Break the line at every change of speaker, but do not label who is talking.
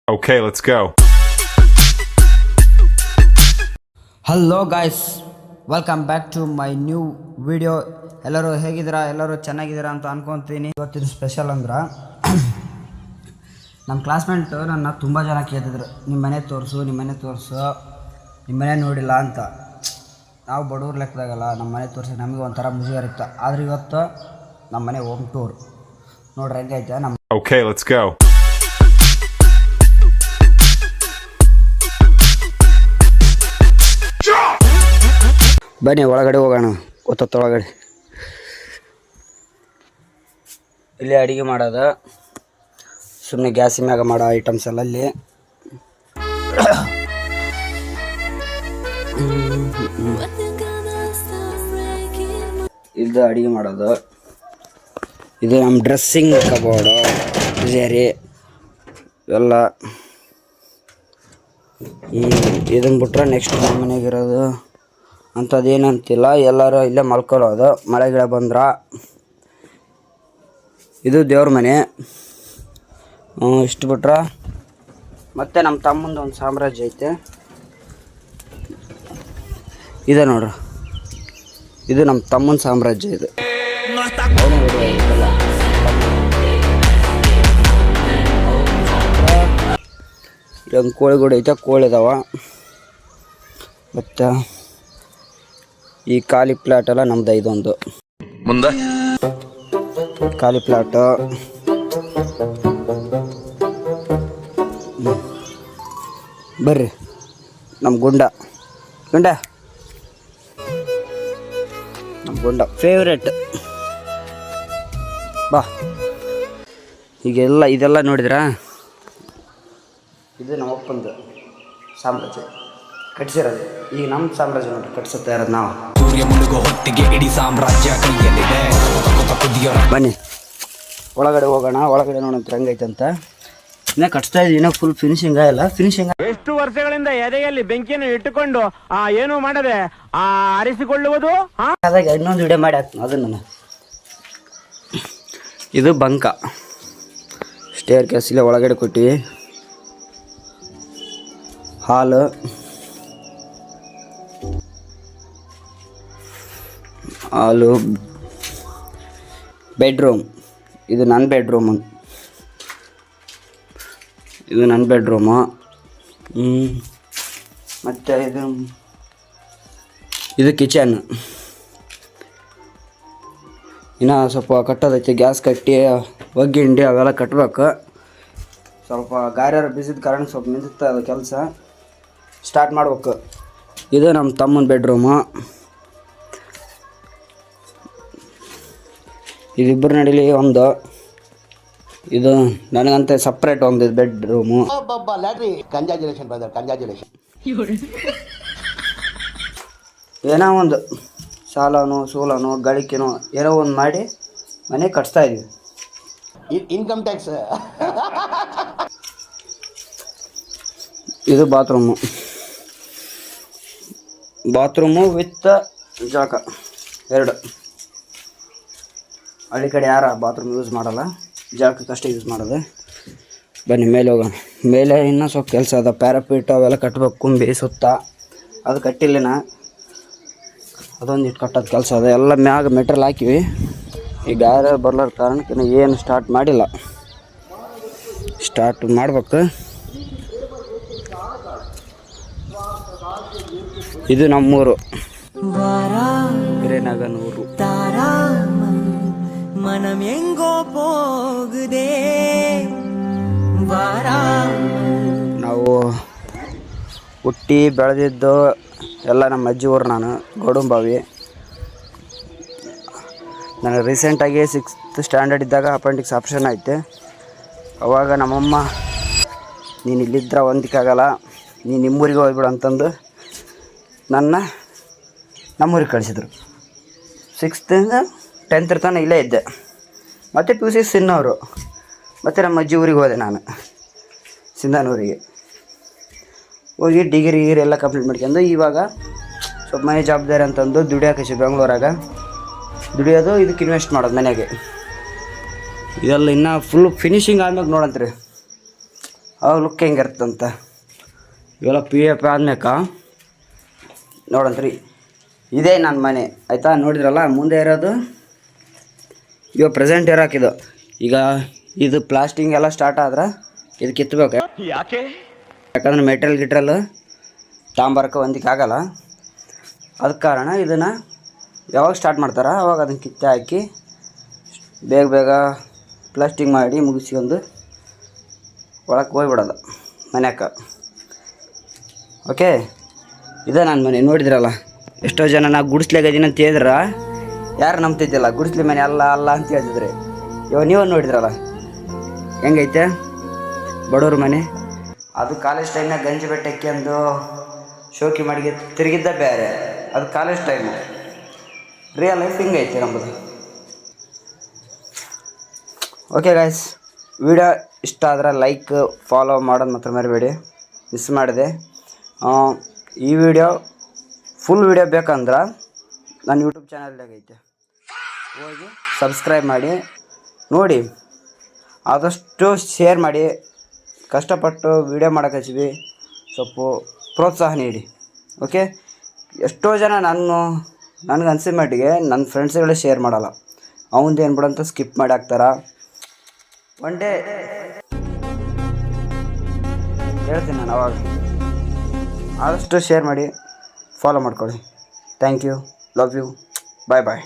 Okay, let's go.
Hello guys, welcome back to my new video. ಎಲ್ಲರೂ ಹೇಗಿದ್ದೀರಾ? ಎಲ್ಲರೂ ಚೆನ್ನಾಗಿದ್ದೀರಾ ಅಂತ ಅನ್ಕೊತೀನಿ. ಇವತ್ತಿನ ಸ್ಪೆಷಲ್ ಅಂದ್ರೆ ನಮ್ಮ ಕ್ಲಾಸ್ಮೇಟ್ ನನ್ನ ತುಂಬ ಜನ ಕೇಳ್ತಿದ್ರು, ನಿಮ್ಮ ಮನೆ ತೋರಿಸು, ನಿಮ್ಮ ಮನೆ ನೋಡಿಲ್ಲ ಅಂತ. ನಾವು ಬಡವ್ರ ಲೆಕ್ಕದಾಗಲ್ಲ, ನಮ್ಮ ಮನೆ ತೋರಿಸಿ ನಮಗೆ ಒಂಥರ ಮುಜುಗರ ಇರುತ್ತೆ. ಆದರೆ ಇವತ್ತು ನಮ್ಮ ಮನೆ ಹೋಮ್ ಟೂರ್ ನೋಡ್ರಿ ಹೆಂಗೈತೆ ನಮ್ಮ.
Okay, let's go.
ಬನ್ನಿ ಒಳಗಡೆ ಹೋಗೋಣ. ಒಳಗಡೆ ಇಲ್ಲಿ ಅಡುಗೆ ಮಾಡೋದು, ಸುಮ್ಮನೆ ಗ್ಯಾಸ್ ಮ್ಯಾಗ ಮಾಡೋ ಐಟಮ್ಸ್ ಎಲ್ಲ ಇಲ್ಲಿ. ಇದು ಅಡುಗೆ ಮಾಡೋದು, ಇದು ನಮ್ಮ ಡ್ರೆಸ್ಸಿಂಗ್ ಕಬೋರ್ಡು ಜೇರಿ ಎಲ್ಲ. ಇದನ್ನು ಬಿಟ್ರೆ ನೆಕ್ಸ್ಟ್ ನಮ್ಮ ಮನೆಗಿರೋದು ಅಂಥದ್ದೇನಂತಿಲ್ಲ, ಎಲ್ಲರೂ ಇಲ್ಲೇ ಮಲ್ಕೊಳ್ಳೋದು. ಮಳೆ ಗಿಡ ಬಂದ್ರೆ ಇದು ದೇವ್ರ ಮನೆ. ಇಷ್ಟು ಬಿಟ್ರೆ ಮತ್ತು ನಮ್ಮ ತಮ್ಮಂದು ಒಂದು ಸಾಮ್ರಾಜ್ಯ ಐತೆ. ಇದೆ ನೋಡ್ರಿ, ಇದು ನಮ್ಮ ತಮ್ಮನ ಸಾಮ್ರಾಜ್ಯ. ಇದು ಇಲ್ಲೊಂದು ಕೋಳಿಗೂಡು ಐತೆ, ಕೋಳಿ ಇದಾವ. ಮತ್ತು ಈ ಖಾಲಿ ಪ್ಲಾಟ್ ಎಲ್ಲ ನಮ್ದು. ಇದೊಂದು
ಮುಂದೆ
ಖಾಲಿ ಪ್ಲಾಟ್. ಬರ್ರಿ ನಮ್ಮ ಗುಂಡ ಫೇವ್ರೇಟ್. ಬಾ, ಈಗೆಲ್ಲ ಇದೆಲ್ಲ ನೋಡಿದ್ರಾ? ಇದು ನಮ್ಮಪ್ಪಂದು ಸಾಮ್ರಾಜ್ಯ ಕಟ್ಸಿರೋದು. ಈಗ ನಮ್ಮ ಸಾಮ್ರಾಜ್ಯ ನೋಡಿ ಕಟ್ಸುತ್ತಾ ಇರೋದು ನಾವು. ಬನ್ನಿ ಒಳಗಡೆ ಹೋಗೋಣ. ಒಳಗಡೆ ನೋಡಂತ ಹೆಂಗೈತಂತ. ಇನ್ನೂ ಕಟ್ಸ್ತಾ ಇದ್ದೀವಿ, ಇನ್ನೂ ಫುಲ್ ಫಿನಿಶಿಂಗ್ ಆಗಿಲ್ಲ. ಫಿನಿಶಿಂಗ್
ಎಷ್ಟು ವರ್ಷಗಳಿಂದ ಎದೆಯಲ್ಲಿ ಬೆಂಕಿಯನ್ನು ಇಟ್ಟುಕೊಂಡು ಏನು ಮಾಡದೆ ಆರಿಸಿಕೊಳ್ಳುವುದು.
ಅದಾಗ ಇನ್ನೊಂದು ವಿಡಿಯೋ ಮಾಡಿ ಹಾಕ್ತೀನಿ ಅದನ್ನು. ಇದು ಬಂಕ ಸ್ಟೇರ್ ಕೇಸ್. ಇಲ್ಲೇ ಒಳಗಡೆ ಕೊಟ್ಟಿವಿ. ಹಾಲು, ಬೆಡ್ರೂಮ್. ಇದು ನನ್ನ ಬೆಡ್ರೂಮು. ಮತ್ತು ಇದು ಕಿಚನ್. ಇನ್ನು ಸ್ವಲ್ಪ ಕಟ್ಟೋದೈತೆ, ಗ್ಯಾಸ್ ಕಟ್ಟಿ ಒಗ್ಗಿಂಡಿ ಅವೆಲ್ಲ ಕಟ್ಟಬೇಕು. ಸ್ವಲ್ಪ ಗಾರ್ಯಾರು ಬಿಸಿದ ಕಾರಣ ಸ್ವಲ್ಪ ನಿಂತಿತ್ತು ಅದು ಕೆಲಸ. ಸ್ಟಾರ್ಟ್ ಮಾಡ್ಬೇಕು. ಇದು ನಮ್ಮ ತಮ್ಮನ ಬೆಡ್ರೂಮು. ಇದಿಬ್ಬರು ನಡೀಲಿ ಒಂದು. ಇದು ನನಗಂತ ಸಪ್ರೇಟ್ ಒಂದು ಬೆಡ್ರೂಮು. ಏನೋ ಒಂದು ಸಾಲನೋ ಸೂಲನೋ ಗಳಿಕೆನೋ ಏನೋ ಒಂದು ಮಾಡಿ ಮನೆ ಕಟ್ಸ್ತಾ ಇದೀವಿ.
Income tax.
ಇದು ಬಾತ್ರೂಮು ವಿತ್ ಜಾಕ ಎರಡು. ಹಳ್ಳಿ ಕಡೆ ಯಾರ ಬಾತ್ರೂಮ್ ಯೂಸ್ ಮಾಡಲ್ಲ, ಜಾಗಕ್ಕಷ್ಟೇ ಯೂಸ್ ಮಾಡೋದು. ಬನ್ನಿ ಮೇಲೆ ಹೋಗೋಣ. ಮೇಲೆ ಇನ್ನೂ ಸ್ವಲ್ಪ ಕೆಲಸ ಅದ. ಪ್ಯಾರಾಪೀಟ್ ಅವೆಲ್ಲ ಕಟ್ಬೇಕು, ಕುಂಬಿ ಸುತ್ತ. ಅದು ಕಟ್ಟಿಲ್ಲಿನ, ಅದೊಂದು ಇಟ್ಟು ಕಟ್ಟೋದು ಕೆಲಸ ಅದ. ಎಲ್ಲ ಮ್ಯಾಗ ಮೆಟ್ರಿಯಲ್ ಹಾಕಿವಿ. ಈಗ ಯಾರು ಬರ್ಲಾರ ಕಾರಣಕ್ಕೆ ಇನ್ನು ಏನು ಸ್ಟಾರ್ಟ್ ಮಾಡಿಲ್ಲ. ಸ್ಟಾರ್ಟ್ ಮಾಡ್ಬೇಕು. ಇದು ನಮ್ಮೂರು ಹಿರೇನಗನೂರು.
மனம் எங்கோ போகுதே.
ನಾವು ಹುಟ್ಟಿ ಬೆಳೆದಿದ್ದು ಎಲ್ಲ ನಮ್ಮ ಅಜ್ಜಿ ಊರು. ನಾನು ಗೋಡುಂಬಾವಿ. ನನಗೆ ರೀಸೆಂಟಾಗಿ 6th ಸ್ಟ್ಯಾಂಡರ್ಡ್ ಇದ್ದಾಗ ಅಪೆಂಡಿಕ್ಸ್ ಆಪ್ರೇಷನ್ ಐತೆ. ಅವಾಗ ನಮ್ಮಮ್ಮ, ನೀನು ಇಲ್ಲಿದ್ದರೆ ಹೊಂದಿಕೆ ಆಗಲ್ಲ, ನೀನು ನಿಮ್ಮೂರಿಗೆ ಹೋಗ್ಬಿಡು ಅಂತಂದು ನನ್ನ ನಮ್ಮೂರಿಗೆ ಕಳಿಸಿದ್ರು. 6th 10th ತನಕ ಇಲ್ಲೇ ಇದ್ದೆ. ಮತ್ತು PUC ಸಿನ್ನವರು. ಮತ್ತು ನಮ್ಮ ಅಜ್ಜಿ ಊರಿಗೆ ಹೋದೆ ನಾನು, ಸಿಂಧನೂರಿಗೆ ಹೋಗಿ ಡಿಗ್ರಿ ಎಲ್ಲ ಕಂಪ್ಲೀಟ್ ಮಾಡ್ಕೊಂಡು ಇವಾಗ ಸ್ವಲ್ಪ ಮನೆ ಜವಾಬ್ದಾರಿ ಅಂತಂದು ದುಡಿಯೋಕೆ ಬೆಂಗಳೂರಾಗ ದುಡಿಯೋದು. ಇದಕ್ಕೆ ಇನ್ವೆಸ್ಟ್ ಮಾಡೋದು ಮನೆಗೆ. ಇದೆಲ್ಲ ಇನ್ನೂ ಫುಲ್ ಫಿನಿಶಿಂಗ್ ಆದ್ಮೇಲೆ ನೋಡಂತ್ರಿ. ಅವಾಗ ಲುಕ್ ಹೆಂಗಿರ್ತಂತ. ಇವೆಲ್ಲ ಪಿ ಎಫ್ ಆದ್ಮ್ಯಾಕ ನೋಡಂತ್ರಿ ಇದೇ ನನ್ನ ಮನೆ ಆಯಿತಾ. ನೋಡಿದ್ರಲ್ಲ ಮುಂದೆ ಇರೋದು ಇವಾಗ ಪ್ರೆಸೆಂಟ್ ಇರೋಕಿದು. ಈಗ ಇದು ಪ್ಲಾಸ್ಟಿಂಗ್ ಎಲ್ಲ ಸ್ಟಾರ್ಟ್ ಆದ್ರೆ ಇದು ಕಿತ್ತಬೇಕು. ಯಾಕಂದ್ರೆ ಮೆಟೀರಿಯಲ್ ತಾಂಬರಕ್ಕೆ ಹೊಂದಿಕ್ಕೆ ಆಗಲ್ಲ. ಅದಕ್ಕೆ ಕಾರಣ ಇದನ್ನು ಯಾವಾಗ ಸ್ಟಾರ್ಟ್ ಮಾಡ್ತಾರೆ ಅವಾಗ ಅದನ್ನು ಕಿತ್ತೆ ಹಾಕಿ ಬೇಗ ಪ್ಲಾಸ್ಟಿಂಗ್ ಮಾಡಿ ಮುಗಿಸ್ಕೊಂಡು ಒಳಗೆ ಹೋಗ್ಬಿಡೋದು ಮನ್ಯಾಕ. ಓಕೆ, ಇದೇ ನನ್ನ ಮನೆ. ನೋಡಿದ್ರಲ್ಲ ಎಷ್ಟೋ ಜನ ನಾ ಗುಡಿಸ್ಲಾಗದೀನಿ ಅಂತ ಹೇಳಿದ್ರೆ ಯಾರು ನಂಬ್ತಿದ್ದಿಲ್ಲ. ಗುಡಿಸ್ಲಿ ಮನೆ ಅಲ್ಲ ಅಲ್ಲ ಅಂತ ಹೇಳ್ತಿದ್ರಿ. ಇವಾಗ ನೀವು ನೋಡಿದ್ರಲ್ಲ ಹೆಂಗೈತೆ ಬಡವ್ರ ಮನೆ. ಅದು ಕಾಲೇಜ್ ಟೈಮ್ನಾಗ ಗಂಜಿ ಬೆಟ್ಟಕ್ಕೆ ಅಂದು ಶೋಕಿ ಮಾಡಿ ತಿರುಗಿದ್ದ ಬೇರೆ, ಅದು ಕಾಲೇಜ್ ಟೈಮು. ರಿಯಲ್ ಲೈಫ್ ಹಿಂಗೈತೆ ನಮ್ಮದು. ಓಕೆ ಗಾಯ್ಸ್, ವಿಡಿಯೋ ಇಷ್ಟ ಆದರೆ ಲೈಕ್ ಫಾಲೋ ಮಾಡೋದು ಮಾತ್ರ ಮರಿಬೇಡಿ. ಮಿಸ್ ಮಾಡಿದೆ. ಈ ವಿಡಿಯೋ ಫುಲ್ ವಿಡಿಯೋ ಬೇಕಂದ್ರೆ ನನ್ನ ಯೂಟ್ಯೂಬ್ ಚಾನಲ್ದಾಗ ಐತೆ, ಹೋಗಿ ಸಬ್ಸ್ಕ್ರೈಬ್ ಮಾಡಿ ನೋಡಿ. ಆದಷ್ಟು ಶೇರ್ ಮಾಡಿ. ಕಷ್ಟಪಟ್ಟು ವಿಡಿಯೋ ಮಾಡೋಕೆ ಹಚ್ಚಿವಿ, ಸ್ವಲ್ಪ ಪ್ರೋತ್ಸಾಹ ನೀಡಿ. ಓಕೆ, ಎಷ್ಟೋ ಜನ ನನಗೆ ಅನಿಸಿದ ಮಟ್ಟಿಗೆ ನನ್ನ ಫ್ರೆಂಡ್ಸ್ಗಳೇ ಶೇರ್ ಮಾಡಲ್ಲ. ಅವಂದು ಏನು ಬಿಡಂತ ಸ್ಕಿಪ್ ಮಾಡಿ ಹಾಕ್ತಾರ. ಒನ್ ಡೇ ಹೇಳ್ತೀನಿ ನಾನು ಅವಾಗ. ಆದಷ್ಟು ಶೇರ್ ಮಾಡಿ, ಫಾಲೋ ಮಾಡ್ಕೊಳ್ಳಿ. Thank you, love you, bye bye.